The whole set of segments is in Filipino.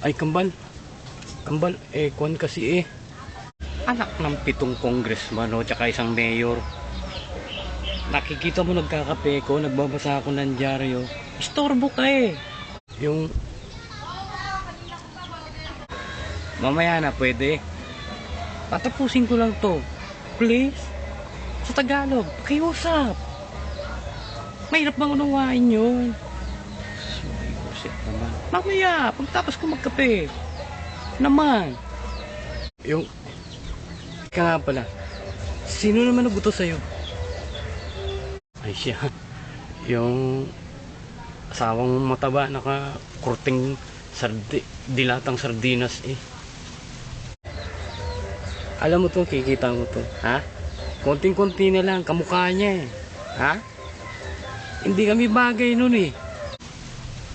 Ay, kambal. Kambal, kwan kasi anak ng 7 congressman o tsaka isang mayor. Nakikita mo nagkakape ko, nagbabasa ako ng dyaryo. Istorbo ka Yung mamaya na pwede. Tatapusin ko lang to. Please. Sa Tagalog, pakiusap. Mahirap bang unawain yun? Shit naman. Mamaya, pagtapos ko magkape. Naman. Yung ka nga pala. Sino naman naguto sa'yo? Ay siya. Yung asawang mataba naka-kurting dilatang sardinas Alam mo to, kikita mo to. Ha? Konting-konti na lang, kamukha niya Ha? Hindi kami bagay nun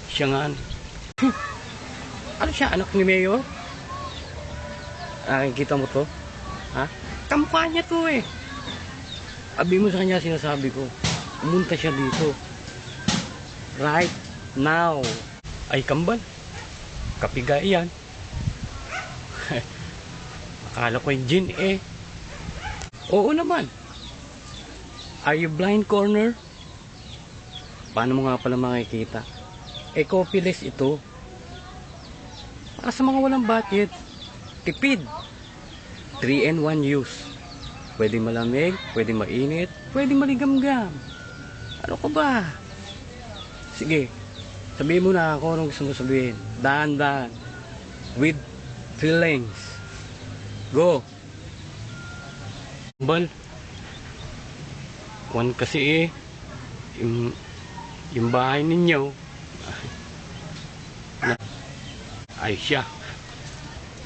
Siya nga. Ano siya, anak ni Mayor? Nakikita mo to? Ha? Kamukha niya to Abi mo sa kanya sinasabi ko. Pumunta siya dito. Right now. Ay, kambal. Kapiga yan. Akala ko yung gin Oo naman. Are you blind corner? Paano mo nga pala makikita? Copyless ito. Para sa mga walang budget. Tipid. 3-in-1 use. Pwede malamig, pwede mainit, pwede maligamgam. Ano ka ba? Sige, sabihin mo na ako anong gusto mo sabihin. Dahan-dahan. With feelings. Go. Bal. Kwan kasi yung bahay ninyo. Ay siya.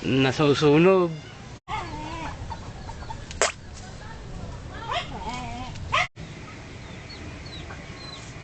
Nasusunog.